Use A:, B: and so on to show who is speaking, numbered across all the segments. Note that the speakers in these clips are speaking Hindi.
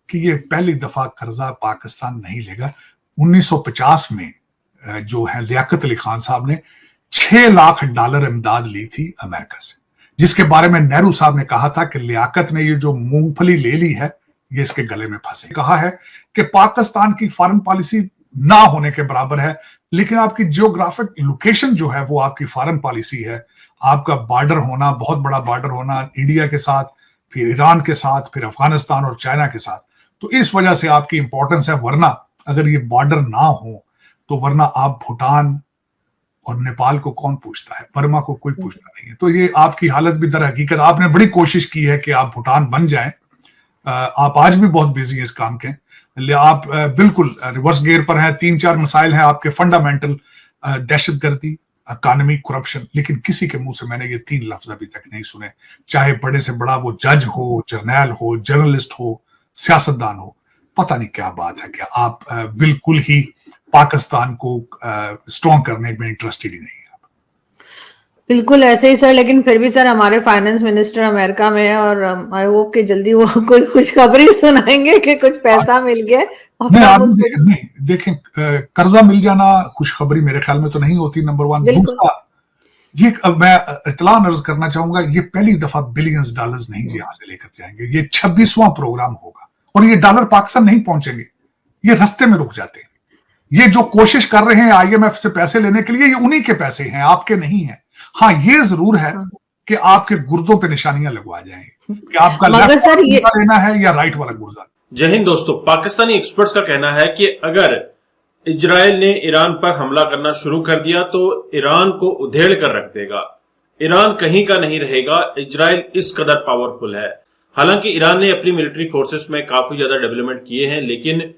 A: कि ये पहली दफा कर्जा पाकिस्तान नहीं लेगा। 1950 में जो है लियाकत अली खान साहब ने $6 लाख इमदाद ली थी अमेरिका से, जिसके बारे में नेहरू साहब ने कहा था कि लियाकत ने ये जो मूंगफली ले ली है ये इसके गले में फंसे। कहा है कि पाकिस्तान की फॉरेन पॉलिसी ना होने के बराबर है, लेकिन आपकी जियोग्राफिक लोकेशन जो है वो आपकी फॉरेन पॉलिसी है। आपका बॉर्डर होना, बहुत बड़ा बॉर्डर होना इंडिया के साथ, फिर ईरान के साथ, फिर अफगानिस्तान और चाइना के साथ, तो इस वजह से आपकी इंपॉर्टेंस है। वरना अगर ये बॉर्डर ना हो तो वरना आप भूटान और नेपाल को कौन पूछता है, बर्मा को कोई पूछता नहीं है। तो ये आपकी हालत भी दर हकीकत, आपने बड़ी कोशिश की है कि आप भूटान बन जाएं, आप आज भी बहुत बिजी हैं इस काम के, आप बिल्कुल रिवर्स गियर पर हैं। 3-4 मसाइल हैं आपके फंडामेंटल, दहशतगर्दी, इकोनॉमी, करप्शन, लेकिन किसी के मुंह से मैंने ये 3 लफ्ज अभी तक नहीं सुने, चाहे बड़े से बड़ा वो जज हो, जर्नैल हो, जर्नलिस्ट हो, सियासतदान हो। पता नहीं क्या बात है कि आप बिल्कुल ही पाकिस्तान को स्ट्रॉन्ग करने में इंटरेस्टेड ही नहीं है।
B: बिल्कुल ऐसे ही सर, लेकिन फिर भी सर हमारे फाइनेंस मिनिस्टर अमेरिका में है और आई होप कि जल्दी वो कोई खुशखबरी सुनाएंगे कि कुछ पैसा मिल गया।
A: नहीं, देखें, कर्जा मिल जाना खुशखबरी मेरे ख्याल में तो नहीं होती, नंबर 1। दूसरा, ये मैं इत्तला अर्ज करना चाहूंगा, ये पहली दफा बिलियंस डॉलर्स नहीं यहां से लेकर जाएंगे। ये 26वां प्रोग्राम होगा और ये डॉलर पाकिस्तान नहीं पहुंचेंगे, ये रास्ते में रुक जाते हैं। ये जो कोशिश कर रहे हैं IMF से पैसे लेने के लिए, ये उन्हीं के पैसे हैं, आपके नहीं है। हाँ, ये जरूर है कि आपके गुर्दों पे निशानियां लगवा जाएंगे कि आपका लेफ्ट वाला गुर्दा लेना है या राइट वाला गुर्दा।
C: जय हिंद दोस्तों, पाकिस्तानी एक्सपर्ट्स का कहना है कि अगर इजराइल ने ईरान पर हमला करना शुरू कर दिया तो ईरान को उधेड़ कर रख देगा। ईरान कहीं का नहीं रहेगा, इजराइल इस कदर पावरफुल है। हालांकि ईरान ने अपनी मिलिट्री फोर्सेस में काफी ज्यादा डेवलपमेंट किए हैं, लेकिन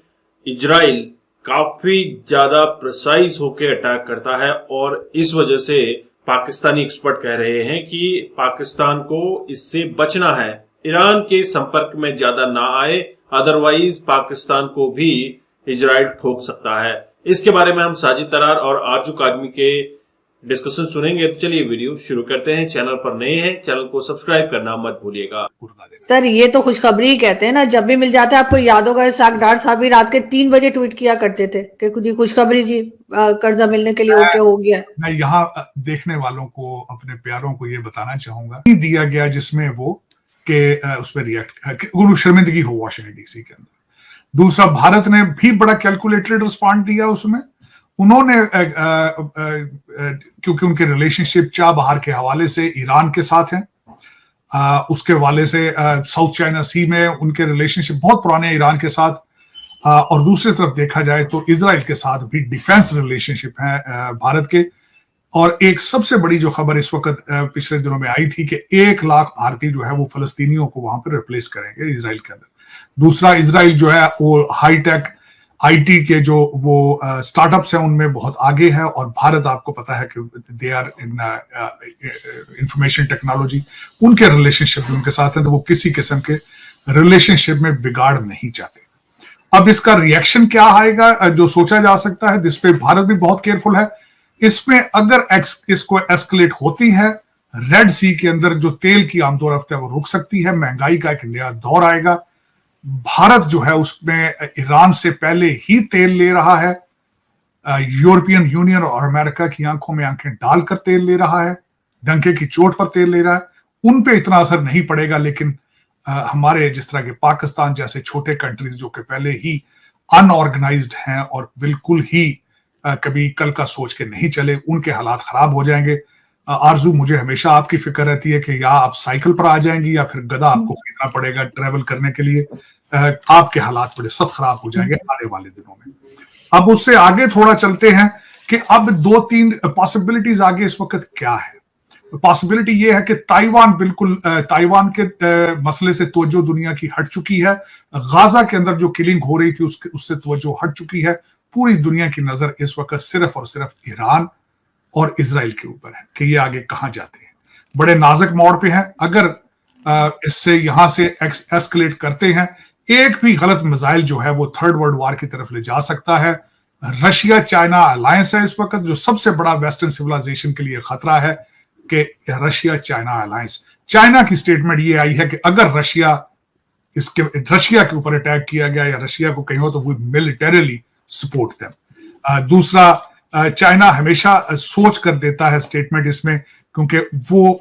C: इजराइल काफी ज्यादा प्रिसाइज होकर अटैक करता है और इस वजह से पाकिस्तानी एक्सपर्ट कह रहे हैं कि पाकिस्तान को इससे बचना है, ईरान के संपर्क में ज्यादा ना आए, अदरवाइज पाकिस्तान को भी इजराइल ठोक सकता है। इसके बारे में हम साजिद तरार और आरजू कादमी के डिस्कशन सुनेंगे। तो चलिए वीडियो शुरू करते हैं। चैनल पर नए हैं, चैनल को सब्सक्राइब करना मत भूलिएगा।
B: सर ये तो खुशखबरी ही कहते हैं ना, जब भी मिल जाता है। आपको याद होगा इसाक डार साहब भी रात के 3 बजे ट्वीट किया करते थे कि कुछ खुशखबरी जी, कर्जा मिलने के लिए ओके हो गया।
A: मैं यहाँ देखने वालों को, अपने प्यारों को ये बताना चाहूंगा, दिया गया जिसमें वो के उस पर रिएक्ट, शर्मिंदगी हो वॉशिंगटन DC के अंदर। दूसरा, भारत ने भी बड़ा कैलकुलेटेड रिस्पॉन्ड दिया उसमें। उन्होंने क्योंकि उनके रिलेशनशिप चाह बहार के हवाले से ईरान के साथ हैं, उसके हवाले से साउथ चाइना सी में उनके रिलेशनशिप बहुत पुराने ईरान के साथ, और दूसरी तरफ देखा जाए तो इजराइल के साथ भी डिफेंस रिलेशनशिप है भारत के। और एक सबसे बड़ी जो खबर इस वक्त पिछले दिनों में आई थी कि 1 लाख भारतीय जो है वो फलस्तीनियों को वहां पर रिप्लेस करेंगे इजराइल के अंदर। दूसरा, इजराइल जो है वो हाईटेक IT के जो वो स्टार्टअप्स हैं उनमें बहुत आगे है, और भारत आपको पता है कि they are in information technology, उनके रिलेशनशिप भी उनके साथ हैं, तो वो किसी किस्म के रिलेशनशिप में बिगाड़ नहीं चाहते। अब इसका रिएक्शन क्या आएगा जो सोचा जा सकता है, जिस पे भारत भी बहुत केयरफुल है। इसमें अगर इसको एस्केलेट होती है, रेड सी के अंदर जो तेल की आमतौर रफ्त है वो रुक सकती है, महंगाई का एक नया दौर आएगा। भारत जो है उसमें ईरान से पहले ही तेल ले रहा है, यूरोपियन यूनियन और अमेरिका की आंखों में आंखें डालकर तेल ले रहा है, डंके की चोट पर तेल ले रहा है। उन पे इतना असर नहीं पड़ेगा, लेकिन हमारे जिस तरह के पाकिस्तान जैसे छोटे कंट्रीज जो कि पहले ही अनऑर्गेनाइज्ड हैं और बिल्कुल ही कभी कल का सोच के नहीं चले, उनके हालात खराब हो जाएंगे। आरजू, मुझे हमेशा आपकी फिक्र रहती है कि या आप साइकिल पर आ जाएंगी या फिर गधा आपको खरीदना पड़ेगा ट्रेवल करने के लिए। आपके हालात बड़े सख्त खराब हो जाएंगे आने वाले दिनों में। अब उससे आगे थोड़ा चलते हैं कि अब 2-3 पॉसिबिलिटीज आगे इस वक्त क्या है। पॉसिबिलिटी ये है कि ताइवान, बिल्कुल ताइवान के मसले से तवज्जो दुनिया की हट चुकी है। गाजा के अंदर जो किलिंग हो रही थी उससे तवज्जो हट चुकी है। पूरी दुनिया की नजर इस वक्त सिर्फ और सिर्फ ईरान और इजराइल के ऊपर है कि ये आगे कहां जाते हैं। बड़े नाजुक मोड़ पे हैं। अगर इससे यहां से एस्केलेट करते हैं, एक भी गलत मिसाइल जो है वो थर्ड वर्ल्ड वॉर की तरफ ले जा सकता है। रशिया चाइना अलायंस है इस वक्त जो सबसे बड़ा वेस्टर्न सिविलाइजेशन के लिए खतरा है कि रशिया चाइना अलायंस। चाइना की स्टेटमेंट ये आई है कि अगर रशिया इसके रशिया के ऊपर अटैक किया गया या रशिया को कहीं हो तो वो मिलिटरीली सपोर्ट देम। दूसरा, चाइना हमेशा सोच कर देता है स्टेटमेंट इसमें, क्योंकि वो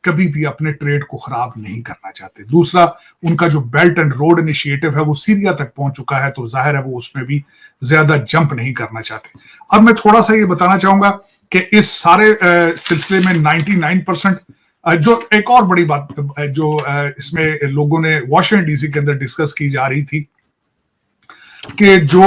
A: कभी भी अपने ट्रेड को खराब नहीं करना चाहते। दूसरा, उनका जो बेल्ट एंड रोड इनिशिएटिव है वो सीरिया तक पहुंच चुका है, तो जाहिर है वो उसमें भी ज्यादा जंप नहीं करना चाहते। अब मैं थोड़ा सा ये बताना चाहूंगा कि इस सारे सिलसिले में 99% जो एक और बड़ी बात जो इसमें लोगों ने वॉशिंगटन डीसी के अंदर डिस्कस की जा रही थी कि जो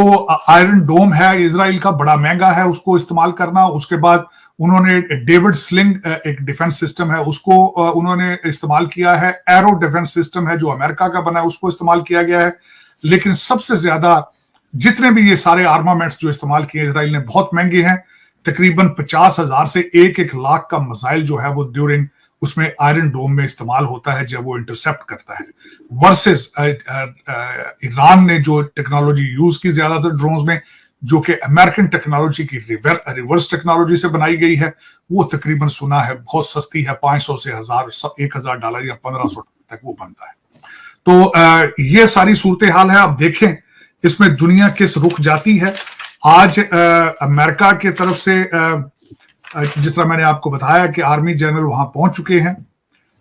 A: आयरन डोम है इजराइल का, बड़ा महंगा है उसको इस्तेमाल करना। उसके बाद उन्होंने डेविड स्लिंग एक डिफेंस सिस्टम है उसको उन्होंने इस्तेमाल किया है। एरो डिफेंस सिस्टम है जो अमेरिका का बना है उसको इस्तेमाल किया गया है। लेकिन सबसे ज्यादा जितने भी ये सारे आर्मामेंट्स जो इस्तेमाल किए इजराइल ने बहुत महंगे हैं। तकरीबन 50,000 से 1-1 लाख का मिसाइल जो है वो ड्यूरिंग उसमें आयरन डोम में इस्तेमाल होता है जब वो इंटरसेप्ट करता है। वर्सेस ईरान ने जो टेक्नोलॉजी यूज की ज्यादातर ड्रोन्स में, जो कि अमेरिकन टेक्नोलॉजी की रिवर्स टेक्नोलॉजी से बनाई गई है, वो तकरीबन सुना है बहुत सस्ती है, 500 से $1,000 या 1,500 तक वो बनता है। तो ये सारी सूरत हाल है। अब देखें इसमें दुनिया किस रुख जाती है। आज अमेरिका की तरफ से जिस तरह मैंने आपको बताया कि आर्मी जनरल वहां पहुंच चुके हैं,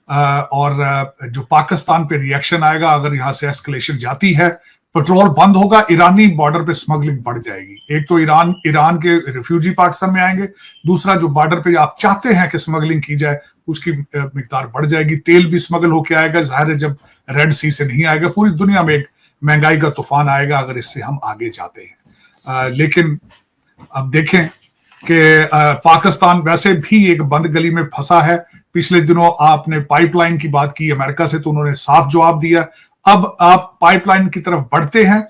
A: और जो पाकिस्तान पे रिएक्शन आएगा अगर यहां से एस्केलेशन जाती है, पेट्रोल बंद होगा, ईरानी बॉर्डर पे स्मगलिंग बढ़ जाएगी। एक तो ईरान के रिफ्यूजी पाकिस्तान में आएंगे, दूसरा जो बॉर्डर पे आप चाहते हैं कि स्मगलिंग की जाए उसकी मिकदार बढ़ जाएगी। तेल भी स्मगल होके आएगा, जाहिर है जब रेड सी से नहीं आएगा। पूरी दुनिया में एक महंगाई का तूफान आएगा अगर इससे हम आगे जाते हैं। लेकिन अब देखें कि पाकिस्तान वैसे भी एक बंद गली में फंसा है। पिछले दिनों आपने पाइपलाइन की बात की अमेरिका से, तो उन्होंने साफ जवाब दिया। अब आप पाइपलाइन की तरफ बढ़ते हैं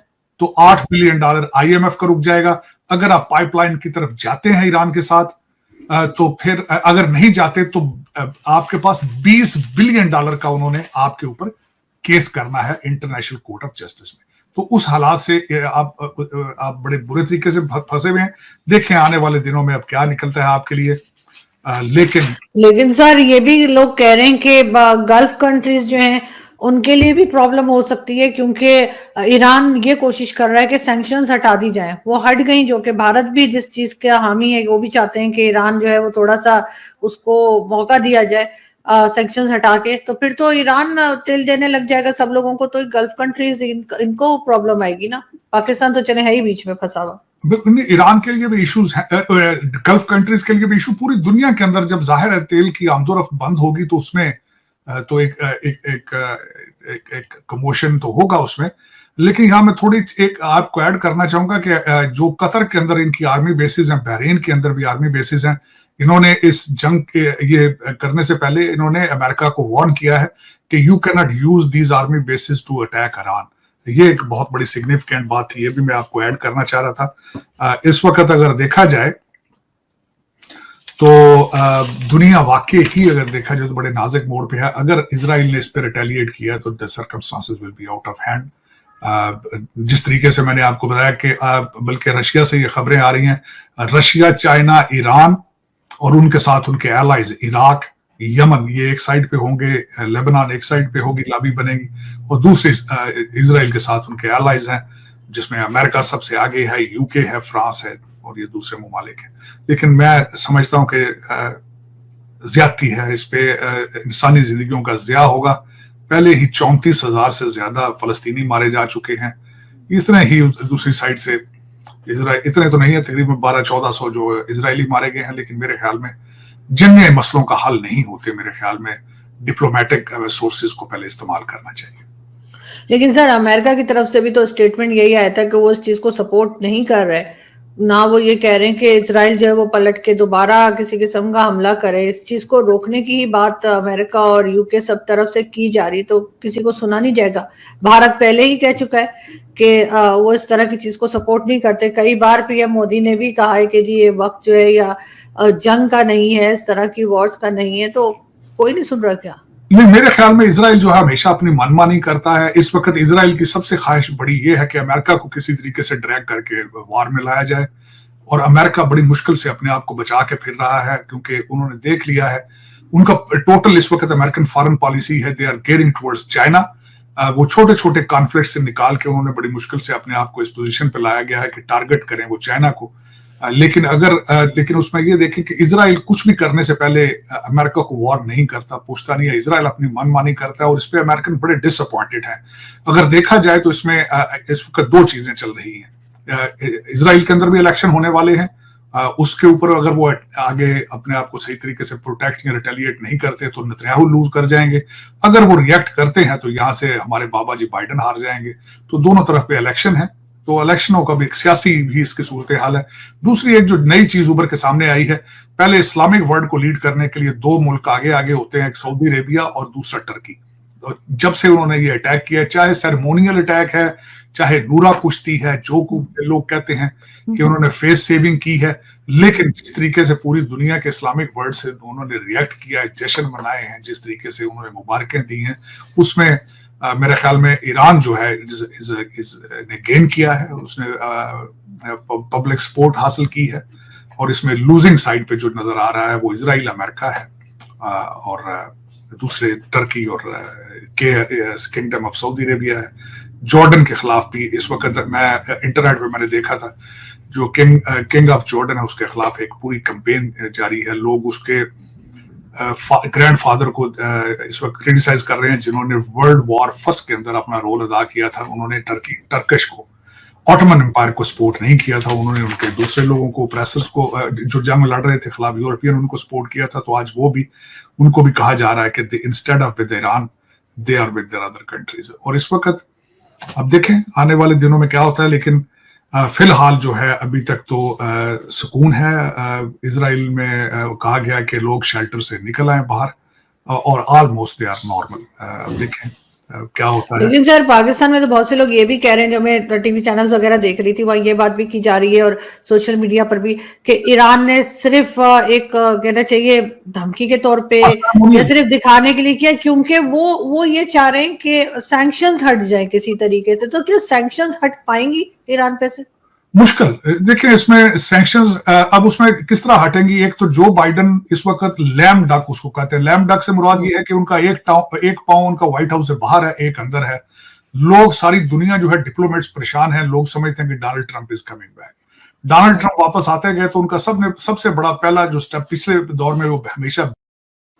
A: तो $8 बिलियन IMF का रुक जाएगा। अगर आप पाइपलाइन की तरफ जाते हैं ईरान के साथ, तो फिर अगर नहीं जाते तो आपके पास $20 बिलियन का उन्होंने आपके ऊपर केस करना है इंटरनेशनल कोर्ट ऑफ जस्टिस में। तो उस हालात से आप बड़े बुरे तरीके से फंसे हुए हैं। देखें आने वाले दिनों में अब क्या निकलता है आपके लिए।
B: लेकिन सर ये भी लोग कह रहे हैं कि गल्फ कंट्रीज जो हैं उनके लिए भी प्रॉब्लम हो सकती है, क्योंकि ईरान ये कोशिश कर रहा है कि सैंक्शंस हटा दी जाएं। वो हट गई, जो कि भारत भी जिस चीज का हामी है वो भी चाहते हैं कि ईरान जो है वो थोड़ा सा उसको मौका दिया जाए सैंक्शंस हटा के। तो फिर तो ईरान तेल देने लग जाएगा सब लोगों को, तो गल्फ कंट्रीज इनको प्रॉब्लम आएगी ना। पाकिस्तान तो चले है ही बीच में फंसा हुआ।
A: ईरान के लिए भी इश्यूज हैं, गल्फ कंट्रीज के लिए भी इशू, पूरी दुनिया के अंदर जब जाहिर है तेल की आमदोरफ्त बंद होगी तो उसमें तो एक कमोशन तो होगा उसमें। लेकिन यहाँ मैं थोड़ी एक आपको ऐड करना चाहूंगा कि जो कतर के अंदर इनकी आर्मी बेसिस हैं, बहरीन के अंदर भी आर्मी बेसिस हैं, इन्होंने इस जंग ये करने से पहले इन्होंने अमेरिका को वार्न किया है कि you can not use these army bases to attack Iran. ये एक बहुत बड़ी सिग्निफिकेंट बात थी, ये भी मैं आपको ऐड करना चाह रहा था। इस वक्त अगर देखा जाए तो दुनिया वाकई ही अगर देखा जाए तो बड़े नाजुक मोड़ पे है। अगर इजराइल ने इस पर रिटेलिएट किया तो the circumstances will be out of hand. जिस तरीके से मैंने आपको बताया कि बल्कि रशिया से ये खबरें आ रही हैं, रशिया, चाइना, ईरान और उनके साथ उनके एलाइज इराक, यमन, ये एक साइड पे होंगे, लेबनान एक साइड पे होगी, लाबी बनेगी, और दूसरे इजराइल के साथ उनके एलाइज हैं जिसमें अमेरिका सबसे आगे है, यूके है, फ्रांस है और ये दूसरे ममालिक हैं। लेकिन मैं समझता हूं कि ज्यादती है इस पे, इंसानी जिंदगियों का ज़िया होगा। पहले ही 34,000 से ज्यादा फलस्तीनी मारे जा चुके हैं। इस तरह ही दूसरी साइड से इतने तो नहीं है, तकरीबन 1200-1400 जो इजरायली मारे गए हैं। लेकिन मेरे ख्याल में जिन मसलों का हल नहीं होते, मेरे ख्याल में डिप्लोमेटिक सोर्सेज को पहले इस्तेमाल करना चाहिए।
B: लेकिन सर अमेरिका की तरफ से भी तो स्टेटमेंट यही आया था कि वो इस चीज को सपोर्ट नहीं कर रहे ना। वो ये कह रहे हैं कि इजराइल जो है वो पलट के दोबारा किसी किस्म का हमला करे। इस चीज को रोकने की ही बात अमेरिका और यूके सब तरफ से की जा रही, तो किसी को सुना नहीं जाएगा। भारत पहले ही कह चुका है कि वो इस तरह की चीज को सपोर्ट नहीं करते। कई बार पीएम मोदी ने भी कहा है कि जी ये वक्त जो है या जंग का नहीं है, इस तरह की वॉर्स का नहीं है, तो कोई नहीं सुन रहा क्या?
A: नहीं, मेरे ख्याल में इजराइल जो है हमेशा अपनी मनमानी करता है। इस वक्त इजराइल की सबसे ख्वाहिश बड़ी ये है कि अमेरिका को किसी तरीके से ड्रैग करके वार में लाया जाए, और अमेरिका बड़ी मुश्किल से अपने आप को बचा के फिर रहा है, क्योंकि उन्होंने देख लिया है उनका टोटल इस वक्त अमेरिकन फॉरेन पॉलिसी है, they are gearing towards China. वो छोटे छोटे कॉन्फ्लिक्ट से निकाल के उन्होंने बड़ी मुश्किल से अपने आप को इस पोजीशन पे लाया गया है कि टारगेट करें वो चाइना को। लेकिन उसमें ये देखें कि इजराइल कुछ भी करने से पहले अमेरिका को वॉर नहीं करता, पूछता नहीं है। इजराइल अपनी मनमानी करता है और इस पे अमेरिकन बड़े डिसअपॉइंटेड हैं। अगर देखा जाए तो इसमें इस वक्त दो चीजें चल रही हैं। इजराइल के अंदर भी इलेक्शन होने वाले हैं, उसके ऊपर अगर वो आगे अपने आप को सही तरीके से प्रोटेक्ट या रिटेलिएट नहीं करते तो नेतन्याहू लूज कर जाएंगे। अगर वो रिएक्ट करते हैं तो यहाँ से हमारे बाबा जी बाइडन हार जाएंगे। तो दोनों तरफ पे इलेक्शन है, तो इलेक्शनों का भी एक सियासी भी इसकी सूरत हाल है। दूसरी एक जो नई चीज उभर के सामने आई है, पहले इस्लामिक वर्ल्ड को लीड करने के लिए दो मुल्क आगे आगे होते हैं, एक सऊदी अरेबिया और दूसरा टर्की। तो जब से उन्होंने ये अटैक किया, चाहे सेरेमोनियल अटैक है, चाहे नूरा कुश्ती है, जो लोग कहते हैं कि उन्होंने फेस सेविंग की है, लेकिन जिस तरीके से पूरी दुनिया के इस्लामिक वर्ल्ड से उन्होंने रिएक्ट किया है, जश्न मनाए हैं, जिस तरीके से उन्होंने मुबारकें दी हैं, उसमें मेरे ख्याल में ईरान जो है ने गेन किया है, उसने पब्लिक सपोर्ट हासिल की है। और इसमें लूजिंग साइड पे जो नजर आ रहा है वो इजराइल अमेरिका है, और दूसरे टर्की और किंगडम ऑफ सऊदी अरेबिया है। जॉर्डन के खिलाफ भी इस वक्त मैं इंटरनेट पे मैंने देखा था, जो किंग ऑफ जॉर्डन है उसके खिलाफ एक पूरी कैंपेन जारी है। लोग उसके ग्रैंडफादर को इस वक्त क्रिटिसाइज कर रहे हैं, जिन्होंने वर्ल्ड वॉर फर्स्ट के अंदर अपना रोल अदा किया था। उन्होंने टर्किश को, ऑटोमन एम्पायर को सपोर्ट नहीं किया था, उन्होंने उनके दूसरे लोगों को, ऑपरेसर्स को, जो जंग लड़ रहे थे खिलाफ यूरोपियन, उनको सपोर्ट किया था। तो आज उनको भी कहा जा रहा है कि instead of with Iran they are with their other countries. और इस वक्त अब देखें आने वाले दिनों में क्या होता है, लेकिन फिलहाल जो है अभी तक तो सुकून है। इजराइल में कहा गया कि लोग शेल्टर से निकल आए बाहर, और ऑलमोस्ट दे आर नॉर्मल। देखें क्या होता है।
B: लेकिन सर पाकिस्तान में तो बहुत से लोग ये भी कह रहे हैं, जो मैं टीवी चैनल्स वगैरह देख रही थी वहाँ ये बात भी की जा रही है और सोशल मीडिया पर भी, कि ईरान ने सिर्फ एक कहना चाहिए धमकी के तौर पे या सिर्फ दिखाने के लिए किया, क्योंकि वो ये चाह रहे हैं कि सैंक्शंस हट जाए किसी तरीके से। तो क्या सैंक्शंस हट पाएंगी ईरान पे से? मुश्किल।
A: देखिए इसमें सैंक्शंस अब उसमें किस तरह हटेंगी। एक तो जो बाइडन इस वक्त लैम डक उसको कहते हैं, लैम डक से मुराद ये है कि उनका एक पांव उनका व्हाइट हाउस से बाहर है, एक अंदर है। लोग, सारी दुनिया जो है, डिप्लोमेट्स परेशान है। लोग समझते हैं कि Donald Trump is coming back. Donald Trump वापस आते गए तो उनका सबसे बड़ा पहला जो स्टेप पिछले दौर में वो हमेशा।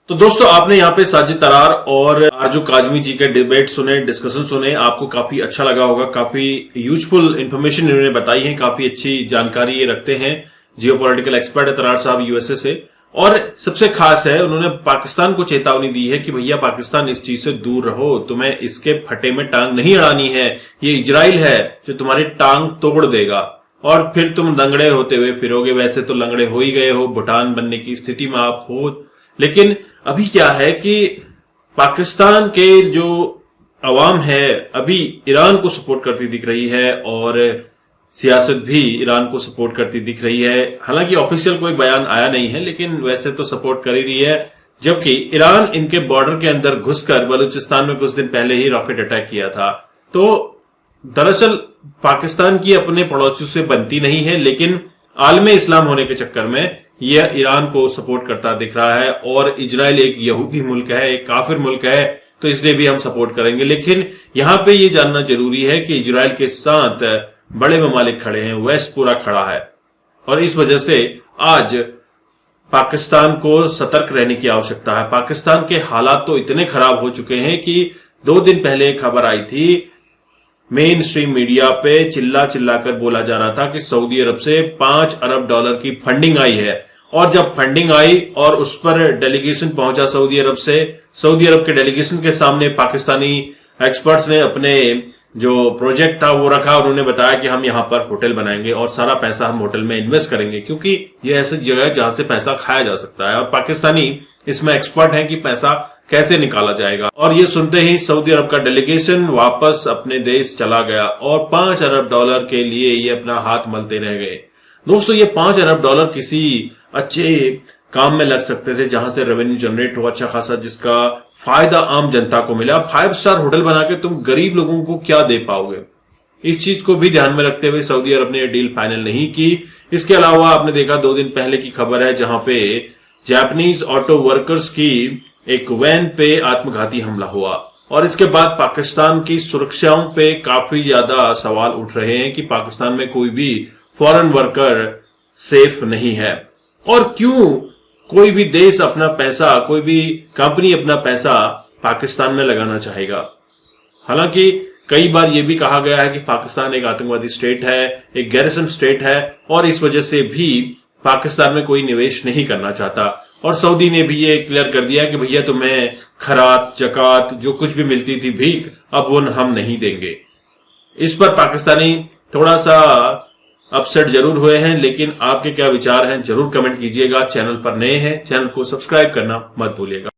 C: तो दोस्तों आपने यहाँ पे साजिद तरार और आरजू काजमी जी के डिबेट सुने, डिस्कशन सुने, आपको काफी अच्छा लगा होगा। काफी यूजफुल इंफॉर्मेशन इन्होंने बताई है, काफी अच्छी जानकारी ये रखते हैं। जियोपॉलिटिकल एक्सपर्ट है तरार साहब यूएसए से। और सबसे खास है, उन्होंने पाकिस्तान को चेतावनी दी है कि भैया पाकिस्तान इस चीज से दूर रहो, तुम्हें इसके फटे में टांग नहीं अड़ानी है। ये इजराइल है जो तुम्हारी टांग तोड़ देगा और फिर तुम लंगड़े होते हुए फिरोगे। वैसे तो लंगड़े हो ही गए हो, भूटान बनने की स्थिति में आप हो। लेकिन अभी क्या है कि पाकिस्तान के जो अवाम है अभी ईरान को सपोर्ट करती दिख रही है, और सियासत भी ईरान को सपोर्ट करती दिख रही है। हालांकि ऑफिशियल कोई बयान आया नहीं है, लेकिन वैसे तो सपोर्ट कर ही रही है। जबकि ईरान इनके बॉर्डर के अंदर घुसकर बलूचिस्तान में कुछ दिन पहले ही रॉकेट अटैक किया था। तो दरअसल पाकिस्तान की अपने पड़ोसियों से बनती नहीं है, लेकिन आलमे इस्लाम होने के चक्कर में यह ईरान को सपोर्ट करता दिख रहा है। और इजराइल एक यहूदी मुल्क है, एक काफिर मुल्क है, तो इसलिए भी हम सपोर्ट करेंगे। लेकिन यहां पे ये जानना जरूरी है कि इजराइल के साथ बड़े ममालिक खड़े हैं, वेस्ट पूरा खड़ा है, और इस वजह से आज पाकिस्तान को सतर्क रहने की आवश्यकता है। पाकिस्तान के हालात तो इतने खराब हो चुके हैं कि 2 दिन पहले खबर आई थी, मेन स्ट्रीम मीडिया पे चिल्ला कर बोला जा रहा था कि सऊदी अरब से $5 अरब की फंडिंग आई है। और जब फंडिंग आई और उस पर डेलीगेशन पहुंचा सऊदी अरब से, सऊदी अरब के डेलीगेशन के सामने पाकिस्तानी एक्सपर्ट्स ने अपने जो प्रोजेक्ट था वो रखा। उन्होंने बताया कि हम यहां पर होटल बनाएंगे और सारा पैसा हम होटल में इन्वेस्ट करेंगे, क्योंकि ये ऐसी जगह है जहां से पैसा खाया जा सकता है और पाकिस्तानी इसमें एक्सपर्ट है कि पैसा कैसे निकाला जाएगा। और ये सुनते ही सऊदी अरब का डेलीगेशन वापस अपने देश चला गया और $5 अरब के लिए ये अपना हाथ मलते रह गए। दोस्तों ये $5 अरब किसी अच्छे काम में लग सकते थे, जहां से रेवेन्यू जनरेट हो अच्छा खासा, जिसका फायदा आम जनता को मिला। 5 स्टार होटल बना के तुम गरीब लोगों को क्या दे पाओगे? इस चीज को भी ध्यान में रखते हुए सऊदी अरब ने डील फाइनल नहीं की। इसके अलावा आपने देखा 2 दिन पहले की खबर है, जहां पे जापानीज ऑटो वर्कर्स की एक वैन पे आत्मघाती हमला हुआ और इसके बाद पाकिस्तान की सुरक्षाओं पे काफी ज्यादा सवाल उठ रहे हैं कि पाकिस्तान में कोई भी फॉरेन वर्कर सेफ नहीं है। और क्यों कोई भी देश अपना पैसा, कोई भी कंपनी अपना पैसा पाकिस्तान में लगाना चाहेगा? हालांकि कई बार यह भी कहा गया है कि पाकिस्तान एक आतंकवादी स्टेट है, एक गैरिसन स्टेट है, और इस वजह से भी पाकिस्तान में कोई निवेश नहीं करना चाहता। और सऊदी ने भी ये क्लियर कर दिया कि भैया तुम्हें खरात, जकात, जो कुछ भी मिलती थी भीख, अब वो हम नहीं देंगे। इस पर पाकिस्तानी थोड़ा सा अपसेट जरूर हुए हैं, लेकिन आपके क्या विचार हैं जरूर कमेंट कीजिएगा। चैनल पर नए हैं, चैनल को सब्सक्राइब करना मत भूलिएगा।